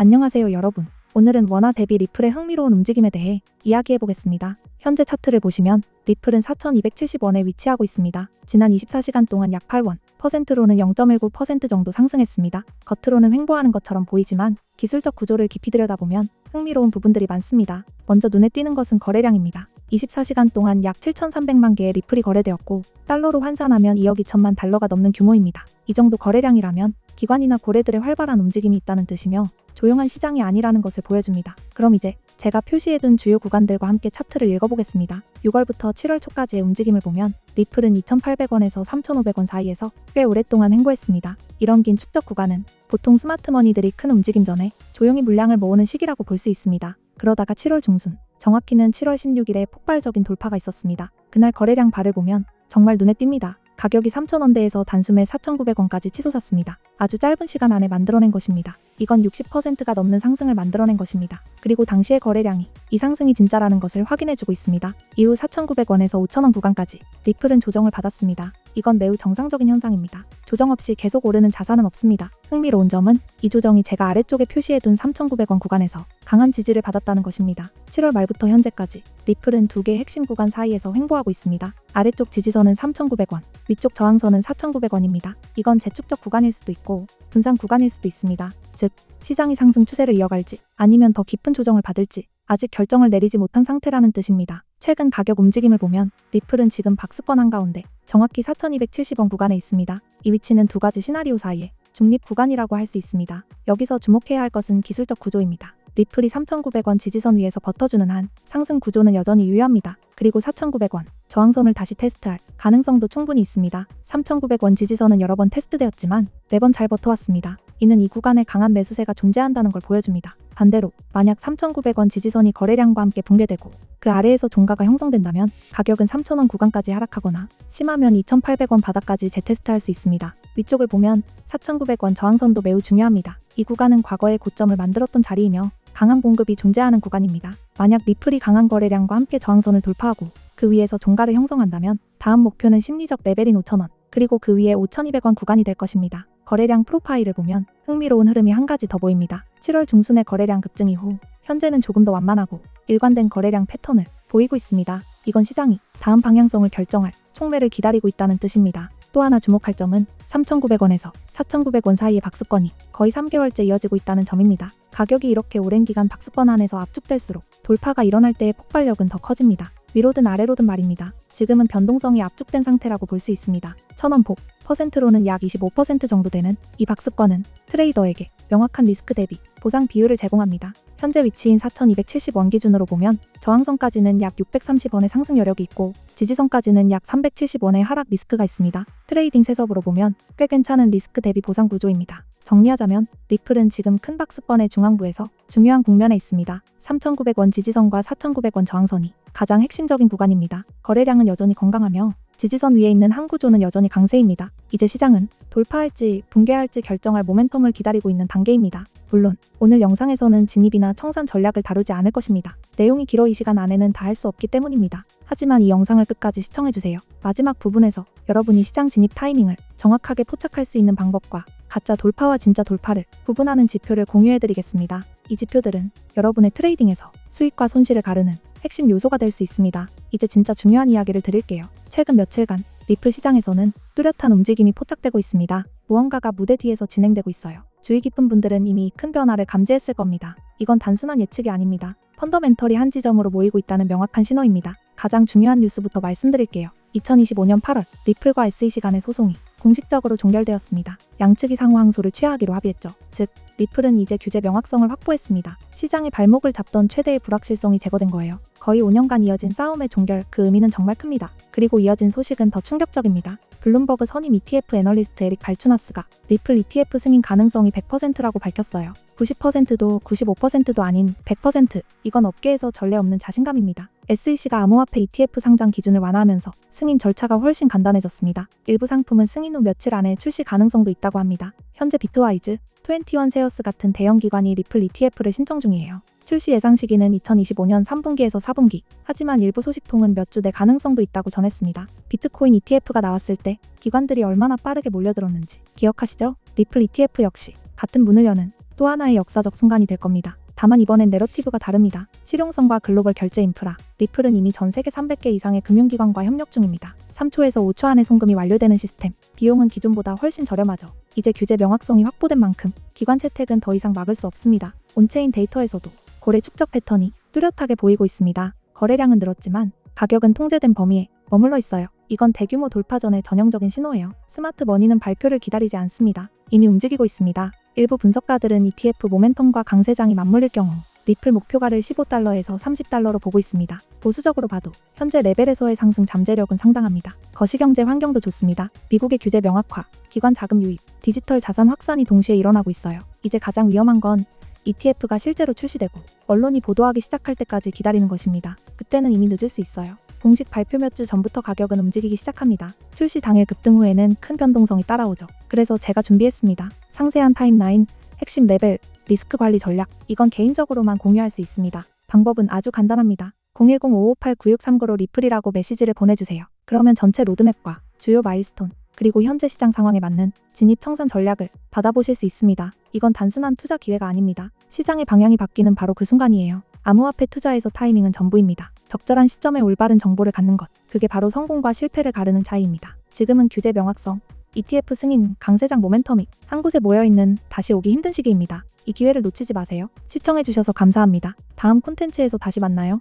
안녕하세요 여러분. 오늘은 원화 대비 리플의 흥미로운 움직임에 대해 이야기해보겠습니다. 현재 차트를 보시면 리플은 4,270원에 위치하고 있습니다. 지난 24시간 동안 약 8원, %로는 0.19% 정도 상승했습니다. 겉으로는 횡보하는 것처럼 보이지만 기술적 구조를 깊이 들여다보면 흥미로운 부분들이 많습니다. 먼저 눈에 띄는 것은 거래량입니다. 24시간 동안 약 7,300만 개의 리플이 거래되었고 달러로 환산하면 2억 2천만 달러가 넘는 규모입니다. 이 정도 거래량이라면 기관이나 고래들의 활발한 움직임이 있다는 뜻이며 조용한 시장이 아니라는 것을 보여줍니다. 그럼 이제 제가 표시해둔 주요 구간들과 함께 차트를 읽어보겠습니다. 6월부터 7월 초까지의 움직임을 보면 리플은 2,800원에서 3,500원 사이에서 꽤 오랫동안 횡보했습니다. 이런 긴 축적 구간은 보통 스마트머니들이 큰 움직임 전에 조용히 물량을 모으는 시기라고 볼 수 있습니다. 그러다가 7월 중순, 정확히는 7월 16일에 폭발적인 돌파가 있었습니다. 그날 거래량 발을 보면 정말 눈에 띕니다. 가격이 3,000원대에서 단숨에 4,900원까지 치솟았습니다. 아주 짧은 시간 안에 만들어낸 것입니다. 이건 60%가 넘는 상승을 만들어낸 것입니다. 그리고 당시의 거래량이 이 상승이 진짜라는 것을 확인해주고 있습니다. 이후 4,900원에서 5,000원 구간까지 리플은 조정을 받았습니다. 이건 매우 정상적인 현상입니다. 조정 없이 계속 오르는 자산은 없습니다. 흥미로운 점은 이 조정이 제가 아래쪽에 표시해둔 3,900원 구간에서 강한 지지를 받았다는 것입니다. 7월 말부터 현재까지 리플은 두 개의 핵심 구간 사이에서 횡보하고 있습니다. 아래쪽 지지선은 3,900원, 위쪽 저항선은 4,900원입니다. 이건 재축적 구간일 수도 있고 분산 구간일 수도 있습니다. 즉, 시장이 상승 추세를 이어갈지 아니면 더 깊은 조정을 받을지 아직 결정을 내리지 못한 상태라는 뜻입니다. 최근 가격 움직임을 보면 리플은 지금 박스권 한가운데 정확히 4,270원 구간에 있습니다. 이 위치는 두 가지 시나리오 사이에 중립 구간이라고 할 수 있습니다. 여기서 주목해야 할 것은 기술적 구조입니다. 리플이 3,900원 지지선 위에서 버텨주는 한 상승 구조는 여전히 유효합니다. 그리고 4,900원 저항선을 다시 테스트할 가능성도 충분히 있습니다. 3,900원 지지선은 여러 번 테스트되었지만 매번 잘 버텨왔습니다. 이는 이 구간에 강한 매수세가 존재한다는 걸 보여줍니다. 반대로 만약 3,900원 지지선이 거래량과 함께 붕괴되고 그 아래에서 종가가 형성된다면 가격은 3,000원 구간까지 하락하거나 심하면 2,800원 바닥까지 재테스트할 수 있습니다. 위쪽을 보면 4,900원 저항선도 매우 중요합니다. 이 구간은 과거의 고점을 만들었던 자리이며 강한 공급이 존재하는 구간입니다. 만약 리플이 강한 거래량과 함께 저항선을 돌파하고 그 위에서 종가를 형성한다면 다음 목표는 심리적 레벨인 5,000원, 그리고 그 위에 5,200원 구간이 될 것입니다. 거래량 프로파일을 보면 흥미로운 흐름이 한 가지 더 보입니다. 7월 중순의 거래량 급증 이후 현재는 조금 더 완만하고 일관된 거래량 패턴을 보이고 있습니다. 이건 시장이 다음 방향성을 결정할 촉매를 기다리고 있다는 뜻입니다. 또 하나 주목할 점은 3,900원에서 4,900원 사이의 박스권이 거의 3개월째 이어지고 있다는 점입니다. 가격이 이렇게 오랜 기간 박스권 안에서 압축될수록 돌파가 일어날 때의 폭발력은 더 커집니다. 위로든 아래로든 말입니다. 지금은 변동성이 압축된 상태라고 볼 수 있습니다. 1,000원 폭, %로는 약 25% 정도 되는 이 박스권은 트레이더에게 명확한 리스크 대비 보상 비율을 제공합니다. 현재 위치인 4,270원 기준으로 보면 저항선까지는 약 630원의 상승 여력이 있고 지지선까지는 약 370원의 하락 리스크가 있습니다. 트레이딩 세섭으로 보면 꽤 괜찮은 리스크 대비 보상 구조입니다. 정리하자면 리플은 지금 큰 박스권의 중앙부에서 중요한 국면에 있습니다. 3,900원 지지선과 4,900원 저항선이 가장 핵심적인 구간입니다. 거래량은 여전히 건강하며 지지선 위에 있는 한 구조는 여전히 강세입니다. 이제 시장은 돌파할지 붕괴할지 결정할 모멘텀을 기다리고 있는 단계입니다. 물론 오늘 영상에서는 진입이나 청산 전략을 다루지 않을 것입니다. 내용이 길어 이 시간 안에는 다 할 수 없기 때문입니다. 하지만 이 영상을 끝까지 시청해주세요. 마지막 부분에서 여러분이 시장 진입 타이밍을 정확하게 포착할 수 있는 방법과 가짜 돌파와 진짜 돌파를 구분하는 지표를 공유해드리겠습니다. 이 지표들은 여러분의 트레이딩에서 수익과 손실을 가르는 핵심 요소가 될 수 있습니다. 이제 진짜 중요한 이야기를 드릴게요. 최근 며칠간 리플 시장에서는 뚜렷한 움직임이 포착되고 있습니다. 무언가가 무대 뒤에서 진행되고 있어요. 주의 깊은 분들은 이미 큰 변화를 감지했을 겁니다. 이건 단순한 예측이 아닙니다. 펀더멘털이 한 지점으로 모이고 있다는 명확한 신호입니다. 가장 중요한 뉴스부터 말씀드릴게요. 2025년 8월 리플과 SEC 간의 소송이 공식적으로 종결되었습니다. 양측이 상호 항소를 취하하기로 합의했죠. 즉, 리플은 이제 규제 명확성을 확보했습니다. 시장의 발목을 잡던 최대의 불확실성이 제거된 거예요. 거의 5년간 이어진 싸움의 종결, 그 의미는 정말 큽니다. 그리고 이어진 소식은 더 충격적입니다. 블룸버그 선임 ETF 애널리스트 에릭 발추나스가 리플 ETF 승인 가능성이 100%라고 밝혔어요. 90%도 95%도 아닌 100%. 이건 업계에서 전례 없는 자신감입니다. SEC가 암호화폐 ETF 상장 기준을 완화하면서 승인 절차가 훨씬 간단해졌습니다. 일부 상품은 승인 후 며칠 안에 출시 가능성도 있다고 합니다. 현재 비트와이즈, 21세어스 같은 대형 기관이 리플 ETF를 신청 중이에요. 출시 예상 시기는 2025년 3분기에서 4분기. 하지만 일부 소식통은 몇 주 내 가능성도 있다고 전했습니다. 비트코인 ETF가 나왔을 때 기관들이 얼마나 빠르게 몰려들었는지 기억하시죠? 리플 ETF 역시 같은 문을 여는 또 하나의 역사적 순간이 될 겁니다. 다만 이번엔 내러티브가 다릅니다. 실용성과 글로벌 결제 인프라. 리플은 이미 전 세계 300개 이상의 금융기관과 협력 중입니다. 3초에서 5초 안에 송금이 완료되는 시스템. 비용은 기존보다 훨씬 저렴하죠. 이제 규제 명확성이 확보된 만큼 기관 채택은 더 이상 막을 수 없습니다. 온체인 데이터에서도 거래 축적 패턴이 뚜렷하게 보이고 있습니다. 거래량은 늘었지만 가격은 통제된 범위에 머물러 있어요. 이건 대규모 돌파 전의 전형적인 신호예요. 스마트 머니는 발표를 기다리지 않습니다. 이미 움직이고 있습니다. 일부 분석가들은 ETF 모멘텀과 강세장이 맞물릴 경우 리플 목표가를 15달러에서 30달러로 보고 있습니다. 보수적으로 봐도 현재 레벨에서의 상승 잠재력은 상당합니다. 거시경제 환경도 좋습니다. 미국의 규제 명확화, 기관 자금 유입, 디지털 자산 확산이 동시에 일어나고 있어요. 이제 가장 위험한 건 ETF가 실제로 출시되고 언론이 보도하기 시작할 때까지 기다리는 것입니다. 그때는 이미 늦을 수 있어요. 공식 발표 몇 주 전부터 가격은 움직이기 시작합니다. 출시 당일 급등 후에는 큰 변동성이 따라오죠. 그래서 제가 준비했습니다. 상세한 타임라인, 핵심 레벨, 리스크 관리 전략, 이건 개인적으로만 공유할 수 있습니다. 방법은 아주 간단합니다. 010-558-9639로 리플이라고 메시지를 보내주세요. 그러면 전체 로드맵과 주요 마일스톤, 그리고 현재 시장 상황에 맞는 진입 청산 전략을 받아보실 수 있습니다. 이건 단순한 투자 기회가 아닙니다. 시장의 방향이 바뀌는 바로 그 순간이에요. 암호화폐 투자에서 타이밍은 전부입니다. 적절한 시점에 올바른 정보를 갖는 것, 그게 바로 성공과 실패를 가르는 차이입니다. 지금은 규제 명확성, ETF 승인, 강세장 모멘텀이 한 곳에 모여있는 다시 오기 힘든 시기입니다. 이 기회를 놓치지 마세요. 시청해주셔서 감사합니다. 다음 콘텐츠에서 다시 만나요.